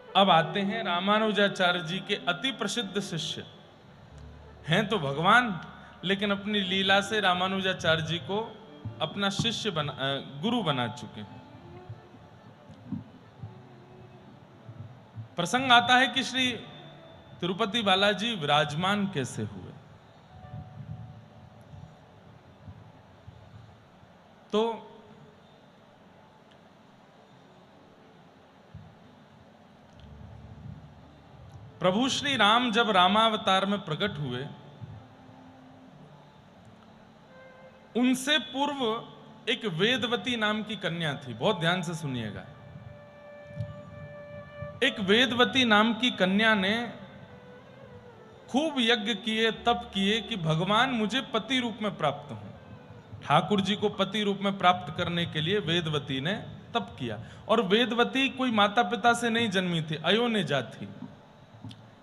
अब आते हैं रामानुजाचार्य जी के अति प्रसिद्ध शिष्य। हैं तो भगवान, लेकिन अपनी लीला से रामानुजाचार्य जी को अपना शिष्य गुरु बना चुके हैं। प्रसंग आता है कि श्री तिरुपति बालाजी विराजमान कैसे हुए। तो प्रभु श्री राम जब रामावतार में प्रकट हुए, उनसे पूर्व एक वेदवती नाम की कन्या थी। बहुत ध्यान से सुनिएगा। एक वेदवती नाम की कन्या ने खूब यज्ञ किए, तप किए कि भगवान मुझे पति रूप में प्राप्त हो। ठाकुर जी को पति रूप में प्राप्त करने के लिए वेदवती ने तप किया। और वेदवती कोई माता पिता से नहीं जन्मी थी, अयोनिजा थी।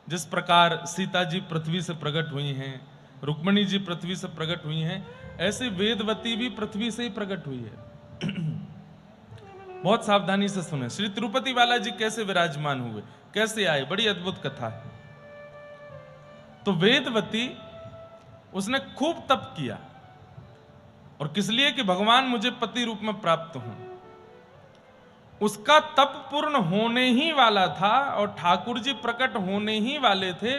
जिस प्रकार सीता जी पृथ्वी से प्रकट हुई हैं, रुक्मिणी जी पृथ्वी से प्रकट हुई हैं, ऐसे वेदवती भी पृथ्वी से ही प्रकट हुई है। बहुत सावधानी से सुने। श्री तिरुपति बालाजी कैसे विराजमान हुए, कैसे आए, बड़ी अद्भुत कथा है। तो वेदवती, उसने खूब तप किया। और किस लिए? कि भगवान मुझे पति रूप में प्राप्त हो। उसका तप पूर्ण होने ही वाला था और ठाकुर जी प्रकट होने ही वाले थे।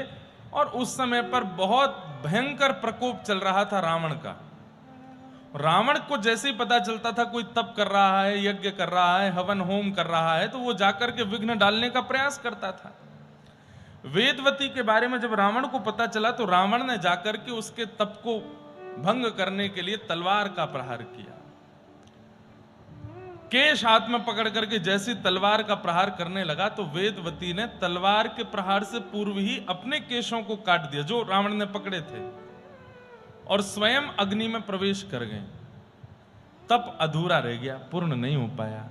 और उस समय पर बहुत भयंकर प्रकोप चल रहा था रावण का। रावण को जैसे ही पता चलता था कोई तप कर रहा है, यज्ञ कर रहा है, हवन होम कर रहा है, तो वो जाकर के विघ्न डालने का प्रयास करता था। वेदवती के बारे में जब रावण को पता चला तो रावण ने जाकर के उसके तप को भंग करने के लिए तलवार का प्रहार किया। केश हाथ में पकड़ करके जैसी तलवार का प्रहार करने लगा तो वेदवती ने तलवार के प्रहार से पूर्व ही अपने केशों को काट दिया जो रावण ने पकड़े थे, और स्वयं अग्नि में प्रवेश कर गए। तप अधूरा रह गया, पूर्ण नहीं हो पाया।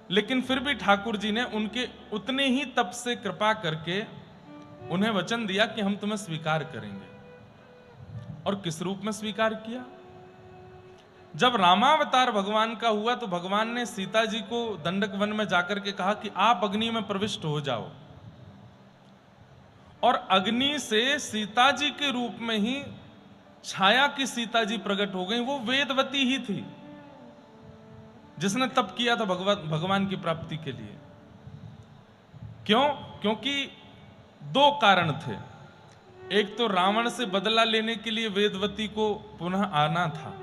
लेकिन फिर भी ठाकुर जी ने उनके उतने ही तप से कृपा करके उन्हें वचन दिया कि हम तुम्हें स्वीकार करेंगे। और किस रूप में स्वीकार किया? जब रामावतार भगवान का हुआ तो भगवान ने सीता जी को दंडक वन में जाकर के कहा कि आप अग्नि में प्रविष्ट हो जाओ। और अग्नि से सीता जी के रूप में ही छाया की सीता जी प्रकट हो गई। वो वेदवती ही थी जिसने तप किया था भगवान की प्राप्ति के लिए। क्यों? क्योंकि दो कारण थे। एक तो रावण से बदला लेने के लिए वेदवती को पुनः आना था।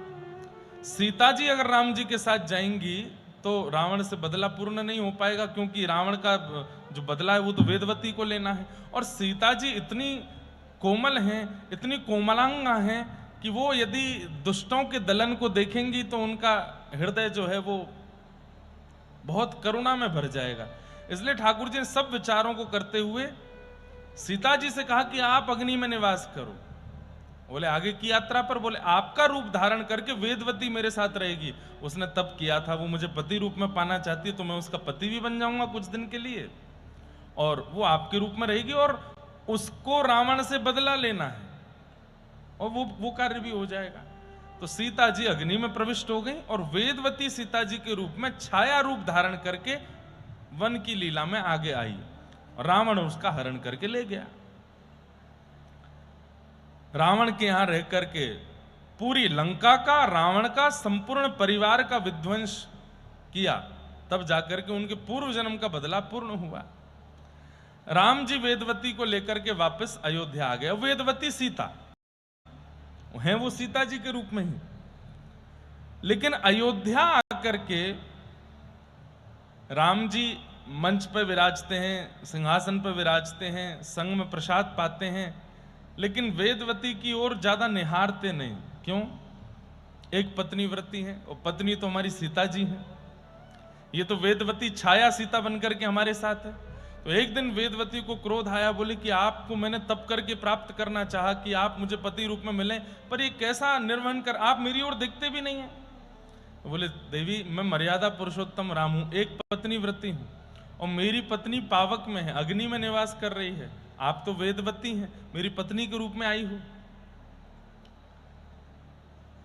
सीता जी अगर राम जी के साथ जाएंगी तो रावण से बदला पूर्ण नहीं हो पाएगा, क्योंकि रावण का जो बदला है वो तो वेदवती को लेना है। और सीता जी इतनी कोमल हैं, इतनी कोमलांगा हैं कि वो यदि दुष्टों के दलन को देखेंगी तो उनका हृदय जो है वो बहुत करुणा में भर जाएगा। इसलिए ठाकुर जी ने सब विचारों को करते हुए सीता जी से कहा कि आप अग्नि में निवास करो। बोले आगे की यात्रा पर बोले आपका रूप धारण करके वेदवती मेरे साथ रहेगी। उसने तप किया था, वो मुझे पति रूप में पाना चाहती है, तो मैं उसका पति भी बन जाऊंगा कुछ दिन के लिए, और वो आपके रूप में रहेगी, और उसको रावण से बदला लेना है, और वो कार्य भी हो जाएगा। तो सीता जी अग्नि में प्रविष्ट हो गई और वेदवती सीता जी के रूप में छाया रूप धारण करके वन की लीला में आगे आई। रावण उसका हरण करके ले गया। रावण के यहां रह करके पूरी लंका का, रावण का संपूर्ण परिवार का विध्वंस किया। तब जाकर के उनके पूर्व जन्म का बदला पूर्ण हुआ। राम जी वेदवती को लेकर के वापस अयोध्या आ गए। वेदवती सीता हैं, वो सीता जी के रूप में ही। लेकिन अयोध्या आकर के राम जी मंच पर विराजते हैं, सिंहासन पर विराजते हैं, संग में प्रसाद पाते हैं, लेकिन वेदवती की ओर ज्यादा निहारते नहीं। क्यों? एक पत्नी व्रती है, और पत्नी तो हमारी सीता जी हैं। ये तो वेदवती छाया सीता बनकर के हमारे साथ है। तो एक दिन वेदवती को क्रोध आया, बोले कि आपको मैंने तप करके प्राप्त करना चाहा कि आप मुझे पति रूप में मिलें, पर ये कैसा निर्वहन कर, आप मेरी ओर देखते भी नहीं है। तो बोले देवी, मैं मर्यादा पुरुषोत्तम राम हूं, एक पत्नी व्रती हूं, और मेरी पत्नी पावक में है, अग्नि में निवास कर रही है। आप तो वेदवती हैं, मेरी पत्नी के रूप में आई हो।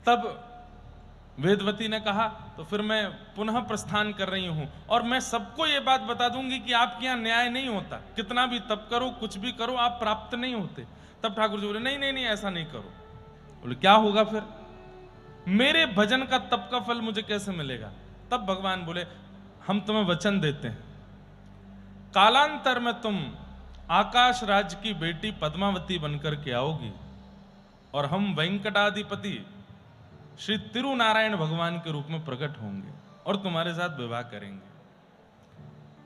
तब वेदवती ने कहा तो फिर मैं पुनः प्रस्थान कर रही हूं, और मैं सबको ये बात बता दूंगी कि आपके यहां न्याय नहीं होता, कितना भी तप करो, कुछ भी करो, आप प्राप्त नहीं होते। तब ठाकुर जी बोले नहीं नहीं नहीं, ऐसा नहीं करो। बोले क्या होगा फिर? मेरे भजन का तप का फल मुझे कैसे मिलेगा? तब भगवान बोले हम तुम्हें वचन देते हैं, कालांतर में तुम आकाश राज की बेटी पद्मावती बनकर के आओगी, और हम वेंकटाधिपति श्री तिरुनारायण भगवान के रूप में प्रकट होंगे और तुम्हारे साथ विवाह करेंगे।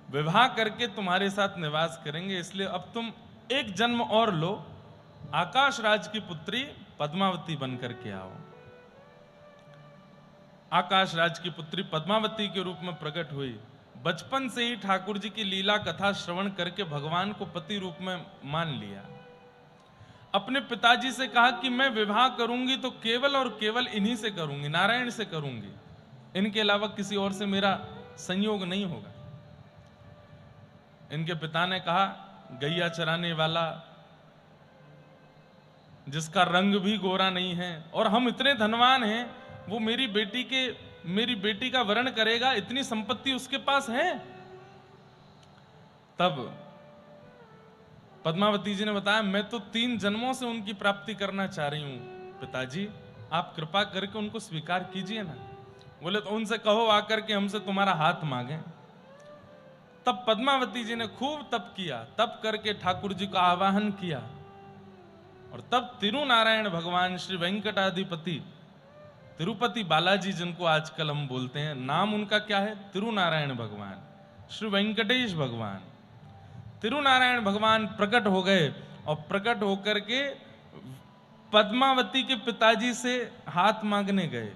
विवाह करके तुम्हारे साथ निवास करेंगे, इसलिए अब तुम एक जन्म और लो, आकाश राज की पुत्री पद्मावती बनकर के आओ। आकाश राज की पुत्री पद्मावती के रूप में प्रकट हुई। बचपन से ही ठाकुर जी की लीला कथा श्रवण करके भगवान को पति रूप में मान लिया। अपने पिताजी से कहा कि मैं विवाह करूंगी तो केवल और केवल इन्हीं से करूंगी, नारायण से करूंगी, इनके अलावा किसी और से मेरा संयोग नहीं होगा। इनके पिता ने कहा गैया चराने वाला जिसका रंग भी गोरा नहीं है और हम इतने धनवान हैं, वो मेरी बेटी का वरण करेगा, इतनी संपत्ति उसके पास है। तब पद्मावती जी ने बताया मैं तो 3 जन्मों से उनकी प्राप्ति करना चाह रही हूं, पिताजी आप कृपा करके उनको स्वीकार कीजिए ना। बोले तो उनसे कहो आकर के हमसे तुम्हारा हाथ मांगे। तब पद्मावती जी ने खूब तप किया, तप करके ठाकुर जी का आवाहन किया, और तब तिरुनारायण भगवान श्री वेंकटाधिपति तिरुपति बालाजी जिनको आजकल हम बोलते हैं, नाम उनका क्या है? तिरुनारायण भगवान, श्री वेंकटेश भगवान। तिरुनारायण भगवान प्रकट हो गए और प्रकट होकर के पद्मावती के पिताजी से हाथ मांगने गए।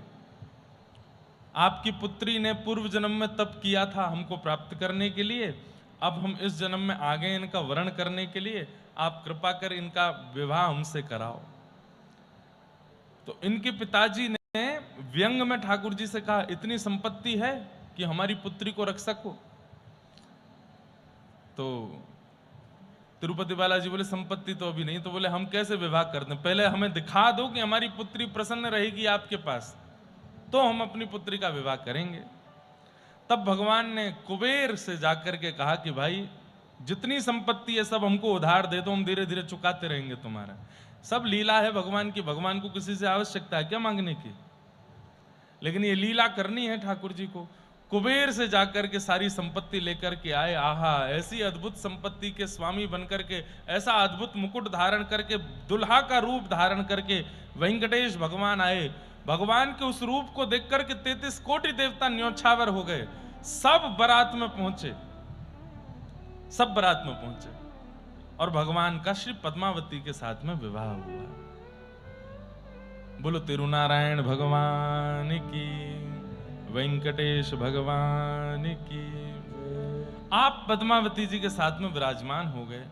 आपकी पुत्री ने पूर्व जन्म में तप किया था हमको प्राप्त करने के लिए, अब हम इस जन्म में आ गए इनका वरण करने के लिए, आप कृपा कर इनका विवाह हमसे कराओ। तो इनके पिताजी ने व्यंग में ठाकुर जी से कहा इतनी संपत्ति है कि हमारी पुत्री को रख सको? तो तिरुपति बालाजी बोले संपत्ति तो अभी नहीं। तो बोले हम कैसे विवाह करते हैं, पहले हमें दिखा दो कि हमारी पुत्री प्रसन्न रहेगी आपके पास, तो हम अपनी पुत्री का विवाह करेंगे। तब भगवान ने कुबेर से जाकर के कहा कि भाई जितनी संपत्ति है सब हमको उधार दे दो, हम धीरे धीरे चुकाते रहेंगे तुम्हारा। सब लीला है भगवान की, भगवान को किसी से आवश्यकता है क्या मांगने की? लेकिन ये लीला करनी है ठाकुर जी को। कुबेर से जाकर के सारी संपत्ति लेकर के आए। आहा, ऐसी अद्भुत संपत्ति के स्वामी बनकर के, ऐसा अद्भुत मुकुट धारण करके, दुल्हा का रूप धारण करके वेंकटेश भगवान आए। भगवान के उस रूप को देख करके 33 कोटि देवता न्योछावर हो गए। सब बारात में पहुंचे, सब बारात में पहुंचे, और भगवान का श्री पद्मावती के साथ में विवाह हुआ। बोलो तिरुनारायण भगवान की, वेंकटेश भगवान की। आप पद्मावती जी के साथ में विराजमान हो गए।